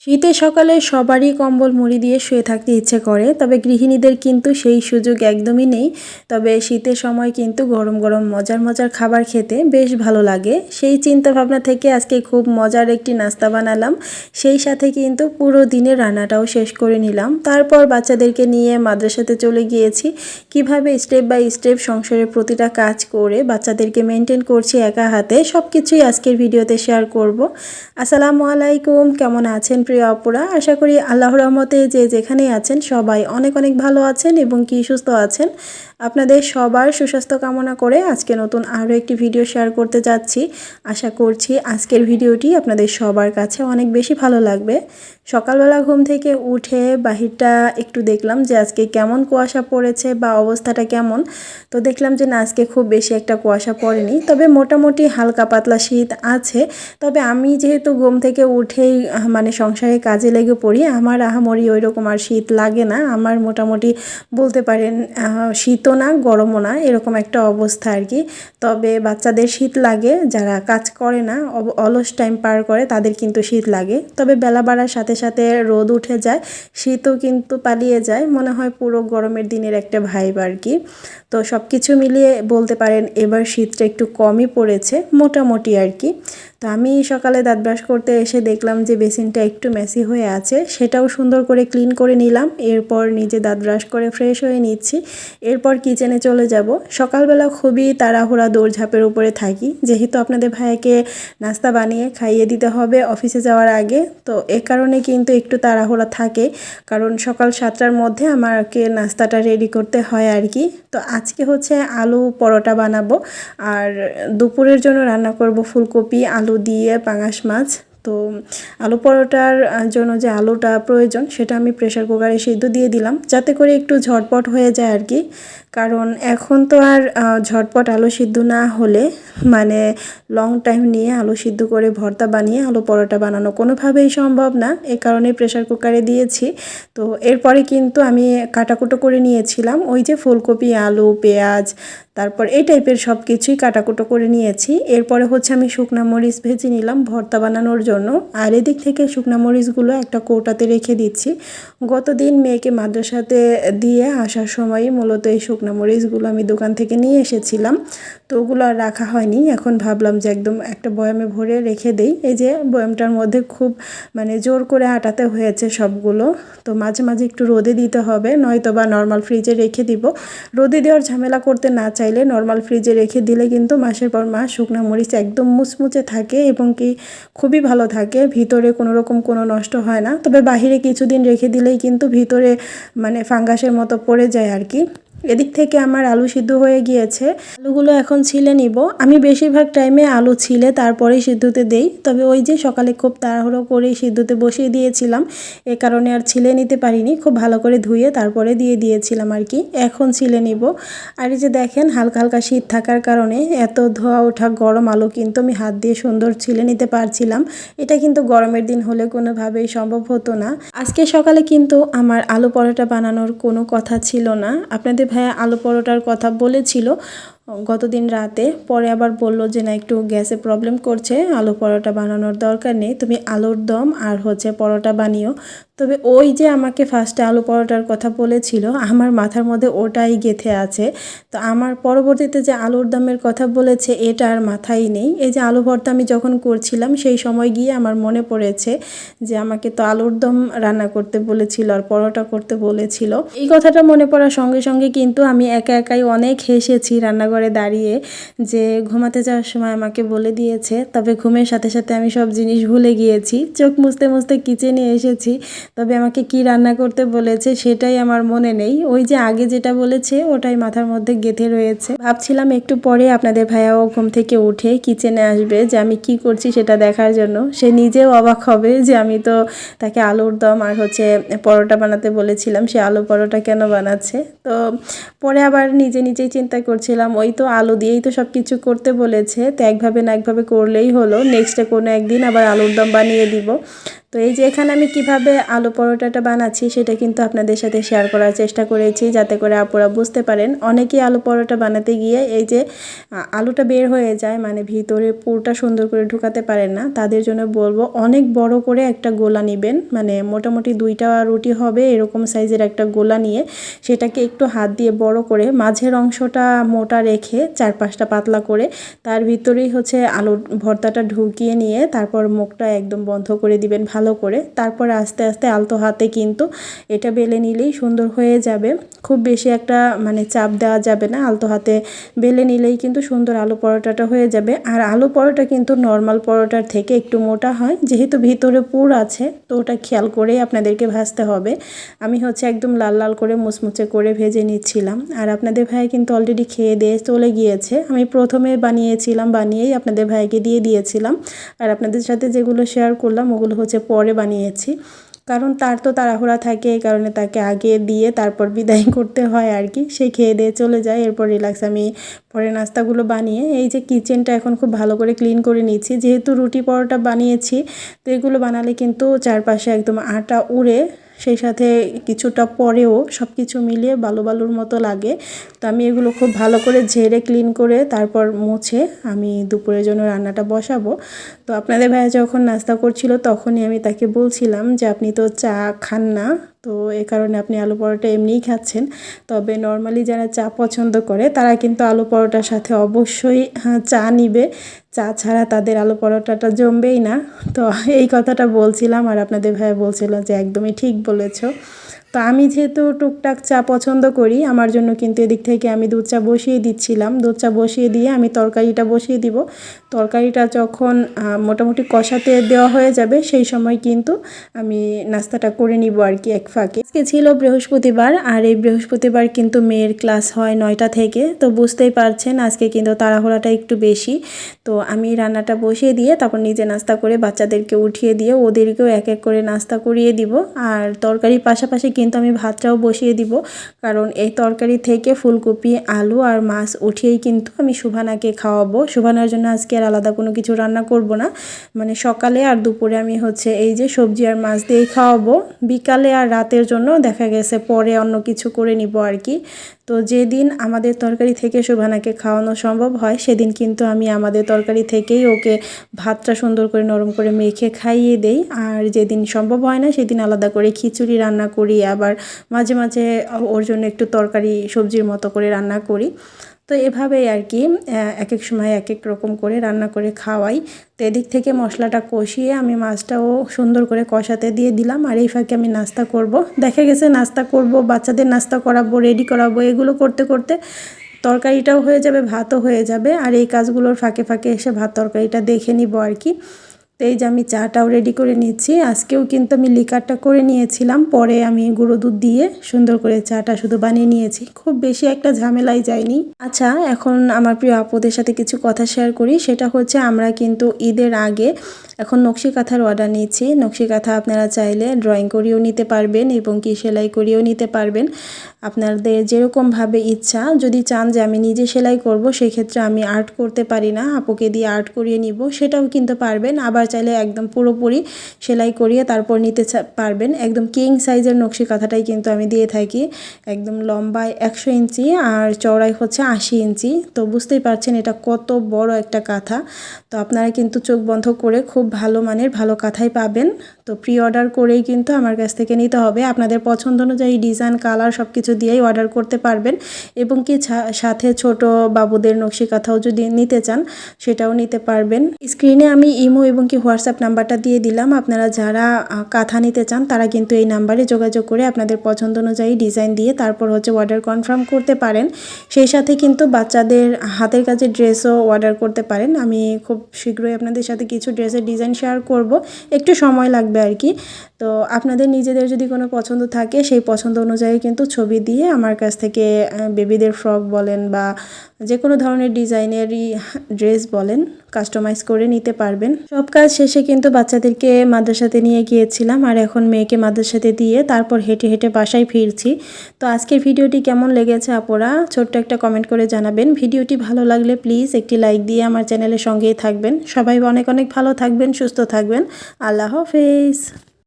শীতের সকালে সবারই কম্বল মুড়ি দিয়ে শুয়ে থাকতে ইচ্ছে করে, তবে গৃহিণীদের কিন্তু সেই সুযোগ একদমই নেই। তবে শীতের সময় কিন্তু গরম গরম মজার মজার খাবার খেতে বেশ ভালো লাগে। সেই চিন্তা ভাবনা থেকে আজকে খুব মজার একটি নাস্তা বানালাম, সেই সাথে কিন্তু পুরো দিনের রান্নাটাও শেষ করে নিলাম। তারপর বাচ্চাদেরকে নিয়ে মাদ্রাসাতে চলে গিয়েছি। কিভাবে স্টেপ বাই স্টেপ সংসারের প্রতিটা কাজ করে বাচ্চাদেরকে মেনটেন করছি একা হাতে, সব কিছুই আজকের ভিডিওতে শেয়ার করব। আসসালামু আলাইকুম, কেমন আছেন প্রিয় অপুরা? আশা করি আল্লাহর রহমতে যে যেখানেই আছেন সবাই অনেক অনেক ভালো আছেন এবং কি সুস্থ আছেন। আপনাদের সবার সুস্বাস্থ্য কামনা করে আজকে নতুন আরও একটি ভিডিও শেয়ার করতে যাচ্ছি। আশা করছি আজকের ভিডিওটি আপনাদের সবার কাছে অনেক বেশি ভালো লাগবে। সকালবেলা ঘুম থেকে উঠে বাহিরটা একটু দেখলাম যে আজকে কেমন কুয়াশা পড়েছে বা অবস্থাটা কেমন। তো দেখলাম যে না, আজকে খুব বেশি একটা কুয়াশা পড়েনি, তবে মোটামুটি হালকা পাতলা শীত আছে। তবে আমি যেহেতু ঘুম থেকে উঠেই মানে সংসারে কাজে লেগে পড়ি, আমার আহামরি ওই রকম আর শীত লাগে না। আমার মোটামুটি বলতে পারেন শীতও না গরমও না, এরকম একটা অবস্থা আর কি। তবে বাচ্চাদের শীত লাগে, যারা কাজ করে না অলস টাইম পার করে তাদের কিন্তু শীত লাগে। তবে বেলা বাড়ার সাথে সাথে রোদ উঠে যায়, শীতও কিন্তু পালিয়ে যায়, মনে হয় পুরো গরমের দিনের একটা ভাইব আর কি। তো সব কিছু মিলিয়ে বলতে পারেন এবার শীতটা একটু কমই পড়েছে মোটামুটি আর কি। তো আমি সকালে দাঁত ব্রাশ করতে এসে দেখলাম যে বেসিনটা একটু মেসি হয়ে আছে, সেটাও সুন্দর করে ক্লিন করে নিলাম। এরপর নিজে দাঁত ব্রাশ করে ফ্রেশ হয়ে নিচ্ছি। এরপর কিচেনে চলে যাব। সকালবেলা খুবই তাড়াহুড়া দৌড়ঝাঁপের উপরে থাকি, যেহেতু আপনাদের ভাইকে নাস্তা বানিয়ে খাইয়ে দিতে হবে অফিসে যাওয়ার আগে। তো এ কারণে কিন্তু একটু তাড়াহুড়া থাকে, কারণ সকাল 7টার মধ্যে আমাকে নাস্তাটা রেডি করতে হয় আর কি। তো আজকে হচ্ছে আলু পরোটা বানাবো, আর দুপুরের জন্য রান্না করব ফুলকপি আলু দিয়ে পাঙাশ মাছ। তো আলু পরোটার জন্য যে আলুটা প্রয়োজন সেটা আমি প্রেসার কুকারে সিদ্ধ দিয়ে দিলাম, যাতে করে একটু ঝটপট হয়ে যায় আর কি। কারণ এখন তো আর ঝটপট আলু সিদ্ধ না হলে মানে লং টাইম নিয়ে আলু সিদ্ধ করে ভর্তা বানিয়ে আলু পরোটা বানানো কোনোভাবেই সম্ভব না। এ কারণে প্রেসার কুকারে দিয়েছি। তো এরপরে কিন্তু আমি কাটাকুটো করে নিয়েছিলাম, ওই যে ফুলকপি আলু পেঁয়াজ তারপর এই টাইপের সব কিছুই কাটাকুটো করে নিয়েছি। এরপরে হচ্ছে আমি শুকনা মরিচ ভেজে নিলাম ভর্তা বানানোর জন্য, আর এদিক থেকে শুকনা মরিচগুলো একটা কৌটাতে রেখে দিচ্ছি। গতদিন মেয়েকে মাদ্রাসাতে দিয়ে আসার সময়ই মূলত এই শুকনা মরিচগুলো আমি দোকান থেকে নিয়ে এসেছিলাম। তো ওগুলো আর রাখা হয়নি, এখন ভাবলাম যে একদম একটা বয়ামে ভরে রেখে দেই। এই যে বয়ামটার মধ্যে খুব মানে জোর করে আটাতে হয়েছে সবগুলো। তো মাঝে মাঝে একটু রোদে দিতে হবে, নয়তো বা নর্মাল ফ্রিজে রেখে দিব। রোদে দেওয়ার ঝামেলা করতে না চাইলে নর্মাল ফ্রিজে রেখে দিলে কিন্তু মাসের পর মাস শুকনা মরিচ একদম মুচমুচে থাকে এবং কি খুবই ভালো থাকে, ভিতরে কোনো রকম কোনো নষ্ট হয় না। তবে বাহিরে কিছুদিন রেখে দিলেই কিন্তু ভিতরে মানে ফাঙ্গাসের মতো পড়ে যায় আর কি। এদিক থেকে আমার আলু সিদ্ধ হয়ে গিয়েছে, আলুগুলো এখন ছিলে নিব। আমি বেশিরভাগ টাইমে আলু ছিলে তারপরেই সিদ্ধতে দেই, তবে ওই যে সকালে খুব তাড়াহুড়ো করেই সিদ্ধতে বসিয়ে দিয়েছিলাম, এ কারণে আর ছিলে নিতে পারিনি। খুব ভালো করে ধুয়ে তারপরে দিয়ে দিয়েছিলাম আর কি। এখন ছিলে নিব। আর এই যে দেখেন হালকা হালকা শীত থাকার কারণে এত ধোয়া ওঠা গরম আলু কিন্তু আমি হাত দিয়ে সুন্দর ছিলে নিতে পারছিলাম। এটা কিন্তু গরমের দিন হলে কোনোভাবেই সম্ভব হতো না। আজকে সকালে কিন্তু আমার আলু পরোটা বানানোর কোনো কথা ছিল না। আপনাদের ভাইয়া আলু পরোটার কথা বলেছিল গতদিন রাতে, পরে আবার বলল যে না, একটু গ্যাসে প্রবলেম করছে, আলু পরোটা বানানোর দরকার নেই, তুমি আলুর দম আর হচ্ছে পরোটা বানিও। তবে ওই যে আমাকে ফার্স্টে আলু পরোটার কথা বলেছিল, আমার মাথার মধ্যে ওটাই গেঁথে আছে। তো আমার পরবর্তীতে যে আলুর দমের কথা বলেছে এটা আর মাথায় নেই। এই যে আলু ভর্তা আমি যখন করছিলাম সেই সময় গিয়ে আমার মনে পড়েছে যে আমাকে তো আলুর দম রান্না করতে বলেছিল আর পরোটা করতে বলেছিল। এই কথাটা মনে পড়ার সঙ্গে সঙ্গে কিন্তু আমি একা একাই অনেক হেসেছি রান্নাঘরে দাঁড়িয়ে, যে ঘুমাতে যাওয়ার সময় আমাকে বলে দিয়েছে। তবে ঘুমের সাথে সাথে আমি সব জিনিস ভুলে গিয়েছি, চোখ মুছতে মুছতে কিচেনে এসেছি, তবে আমাকে কি রান্না করতে বলেছে সেটাই আমার মনে নেই। ওই যে আগে যেটা বলেছে ওটাই মাথার মধ্যে গেঁথে রয়েছে। ভাবছিলাম একটু পরে আপনাদের ভাইয়াও ঘুম থেকে উঠে কিচেনে আসবে, যে আমি কি করছি সেটা দেখার জন্য। সে নিজেও অবাক হবে যে আমি তো তাকে আলুর দম আর হচ্ছে পরোটা বানাতে বলেছিলাম, সে আলু পরোটা কেন বানাচ্ছে। তো পরে আবার নিজেই চিন্তা করছিলাম, ওই তো আলু দিয়েই তো সব কিছু করতে বলেছে, তো একভাবে না একভাবে করলেই হলো, নেক্সটে কোনো একদিন আবার আলুর দম বানিয়ে দিব। তো এই যে এখানে আমি কিভাবে আলু পরোটাটা বানাচ্ছি সেটা কিন্তু আপনাদের সাথে শেয়ার করার চেষ্টা করেছি, যাতে করে আপুরা বুঝতে পারেন। অনেকেই আলু পরোটা বানাতে গিয়ে এই যে আলুটা বের হয়ে যায়, মানে ভিতরে পুরটা সুন্দর করে ঢুকাতে পারেন না। তাদের জন্য বলবো অনেক বড় করে একটা গোলা নেবেন, মানে মোটামুটি 2টা রুটি হবে এরকম সাইজের একটা গোলা নিয়ে সেটাকে একটু হাত দিয়ে বড় করে মাঝের অংশটা মোটা রেখে 4-5টা পাতলা করে তার ভিতরেই হচ্ছে আলুর ভর্তাটা ঢুকিয়ে নিয়ে তারপর মুখটা একদম বন্ধ করে দিবেন ভালো করে। তারপর আস্তে আস্তে আলতো হাতে কিন্তু এটা বেলে নিলেই সুন্দর হয়ে যাবে। খুব বেশি একটা মানে চাপ দেওয়া যাবে না, আলতো হাতে বেলে নিলেই কিন্তু সুন্দর আলু পরোটাটা হয়ে যাবে। আর আলু পরোটা কিন্তু নর্মাল পরোটার থেকে একটু মোটা হয়, যেহেতু ভিতরে পুর আছে তো ওটা খেয়াল করেই আপনাদেরকে ভাজতে হবে। আমি হচ্ছে একদম লাল লাল করে মুচমুচে করে ভেজে নিচ্ছিলাম। আর আপনাদের ভাই কিন্তু অলরেডি খেয়ে দিয়ে চলে গিয়েছে। আমি প্রথমে বানিয়েছিলাম, বানিয়েই আপনাদের ভাইকে দিয়ে দিয়েছিলাম। আর আপনাদের সাথে যেগুলো শেয়ার করলাম ওগুলো হচ্ছে পরে বানিয়েছি, কারণ তার তো তাড়াহুড়া থাকে, এই কারণে তাকে আগে দিয়ে তারপর বিদায় করতে হয় আর কি। সে খেয়ে দিয়ে চলে যায়, এরপর রিল্যাক্স আমি পরে নাস্তাগুলো বানিয়ে এই যে কিচেনটা এখন খুব ভালো করে ক্লিন করে নিচ্ছি। যেহেতু রুটি পরোটা বানিয়েছি তো এগুলো বানালে কিন্তু চারপাশে একদম আটা উড়ে সেই সাথে কিছুটা পরেও সব কিছু মিলিয়ে বালু বালুর মতো লাগে। তো আমি এগুলো খুব ভালো করে ঝেড়ে ক্লিন করে তারপর মুছে আমি দুপুরের জন্য রান্নাটা বসাবো। তো আপনাদের ভাইয়া যখন নাস্তা করছিল তখনই আমি তাকে বলছিলাম যে আপনি তো চা খান না, তো এ কারণে আপনি আলু পরোটা এমনিই খাচ্ছেন। তবে নর্মালি যারা চা পছন্দ করে তারা কিন্তু আলু পরোটার সাথে অবশ্যই চা নিবে, চা ছাড়া তাদের আলু পরোটাটা জমবেই না। তো এই কথাটা বলছিলাম আর আপনাদের ভাইয়া বলছিল যে একদমই ঠিক বলেছো। তো আমি যেহেতু টুকটাক চা পছন্দ করি, আমার জন্য কিন্তু এদিক থেকে আমি দুধ চা বসিয়ে দিচ্ছিলাম। দুধ চা বসিয়ে দিয়ে আমি তরকারিটা বসিয়ে দিব। তরকারিটা যখন মোটামুটি কষাতে দেওয়া হয়ে যাবে সেই সময় কিন্তু আমি নাস্তাটা করে নিব আর কি এক ফাঁকে। আজকে ছিল বৃহস্পতিবার, আর এই বৃহস্পতিবার কিন্তু মেয়ের ক্লাস হয় 9টা থেকে। তো বুঝতেই পারছেন আজকে কিন্তু তাড়াহুড়াটা একটু বেশি। তো আমি রান্নাটা বসিয়ে দিয়ে তারপর নিজে নাস্তা করে বাচ্চাদেরকে উঠিয়ে দিয়ে ওদেরকেও এক এক করে নাস্তা করিয়ে দিব। আর তরকারির পাশাপাশি কিন্তু আমি ভাতটাও বসিয়ে দিব, কারণ এই তরকারি থেকে ফুলকপি আলু আর মাছ উঠিয়েই কিন্তু আমি শুভানাকে খাওয়াবো। শুভানার জন্য আজকে আর আলাদা কোনো কিছু রান্না করব না, মানে সকালে আর দুপুরে আমি হচ্ছে এই যে সবজি আর মাছ দিয়েই খাওয়াবো। বিকালে আর রাতের জন্য দেখা গেছে পরে অন্য কিছু করে নিব আর কি। তো যেদিন আমাদের তরকারি থেকে শুভানাকে খাওয়ানো সম্ভব হয় সেদিন কিন্তু আমি আমাদের তরকারি থেকেই ওকে ভাতটা সুন্দর করে নরম করে মেখে খাইয়ে দেই। আর যেদিন সম্ভব হয় না সেদিন আলাদা করে খিচুড়ি রান্না করি, আবার মাঝে মাঝে ওর জন্য একটু তরকারি সবজির মতো করে রান্না করি। তো এভাবেই আর কি এক এক সময় এক এক রকম করে রান্না করে খাওয়াই। তো এদিক থেকে মশলাটা কষিয়ে আমি মাছটাও সুন্দর করে কষাতে দিয়ে দিলাম। আর এই ফাঁকে আমি নাস্তা করব, দেখা গেছে নাস্তা করব, বাচ্চাদের নাস্তা করাবো, রেডি করাবো, এগুলো করতে করতে তরকারিটাও হয়ে যাবে, ভাতও হয়ে যাবে। আর এই কাজগুলোর ফাঁকে ফাঁকে এসে ভাত তরকারিটা দেখে নিব আর কি। তো এই যে আমি চাটাও রেডি করে নিচ্ছি। আজকেও কিন্তু আমি লিকারটা করে নিয়েছিলাম, পরে আমি গুঁড়ো দুধ দিয়ে সুন্দর করে চাটা শুধু বানিয়ে নিয়েছি, খুব বেশি একটা ঝামেলাই যায়নি। আচ্ছা, এখন আমার প্রিয় আপুদের সাথে কিছু কথা শেয়ার করি। সেটা হচ্ছে আমরা কিন্তু ঈদের আগে এখন নকশি কাঁথার অর্ডার নিচ্ছি। নকশি কাঁথা আপনারা চাইলে ড্রয়িং করিয়েও নিতে পারবেন এবং কি সেলাই করিয়েও নিতে পারবেন, আপনাদের যেরকমভাবে ইচ্ছা। যদি চান যে আমি নিজে সেলাই করব, সেক্ষেত্রে আমি আর্ট করতে পারি না, আপুকে দিয়ে আর্ট করিয়ে নিব, সেটাও কিন্তু পারবেন। আবার চাইলে একদম পুরোপুরি সেলাই করিয়ে তারপর নিতে পারবেন। একদম কিং সাইজের নকশি কাঁথাটাই কিন্তু আমি দিয়ে থাকি, একদম লম্বায় 100 ইঞ্চি আর চওড়াই হচ্ছে 80 ইঞ্চি। তো বুঝতেই পারছেন এটা কত বড় একটা কাঁথা। তো আপনারা কিন্তু চোখ বন্ধ করে খুব ভালো মানের ভালো কাঁথাই পাবেন। তো প্রি অর্ডার করেই কিন্তু আমার কাছ থেকে নিতে হবে। আপনাদের পছন্দ অনুযায়ী ডিজাইন কালার সব কিছু দিয়েই অর্ডার করতে পারবেন, এবং কি সাথে ছোট বাবুদের নকশি কাঁথাও যদি নিতে চান সেটাও নিতে পারবেন। স্ক্রিনে আমি ইমো এবং কি হোয়াটসঅ্যাপ নাম্বারটা দিয়ে দিলাম। আপনারা যারা কাঁথা নিতে চান তারা কিন্তু এই নাম্বারে যোগাযোগ করে আপনাদের পছন্দ অনুযায়ী ডিজাইন দিয়ে তারপর হচ্ছে অর্ডার কনফার্ম করতে পারেন। সেই সাথে কিন্তু বাচ্চাদের হাতের কাজের ড্রেসও অর্ডার করতে পারেন। আমি খুব শীঘ্রই আপনাদের সাথে কিছু ড্রেসের ডিজাইন শেয়ার করব, একটু সময় লাগবে আর কি। তো আপনাদের নিজেদের যদি কোনো পছন্দ থাকে সেই পছন্দ অনুযায়ী কিন্তু ছবি দিয়ে আমার কাছ থেকে বেবিদের ফ্রক বলেন বা যে কোনো ধরনের ডিজাইনেরই ড্রেস বলেন কাস্টমাইজ করে নিতে পারবেন। সব কাজ শেষে কিন্তু বাচ্চাদেরকে মাদ্রাসাতে নিয়ে গিয়েছিলাম আর এখন মেয়েকে মাদ্রাসাতে দিয়ে তারপর হেঁটে হেঁটে বাসায় ফিরছি। তো আজকের ভিডিওটি কেমন লেগেছে আপুরা ছোট্ট একটা কমেন্ট করে জানাবেন। ভিডিওটি ভালো লাগলে প্লিজ একটি লাইক দিয়ে আমার চ্যানেলের সঙ্গেই থাকবেন। সবাই অনেক অনেক ভালো থাকবেন, সুস্থ থাকবেন। আল্লাহ হাফেজ।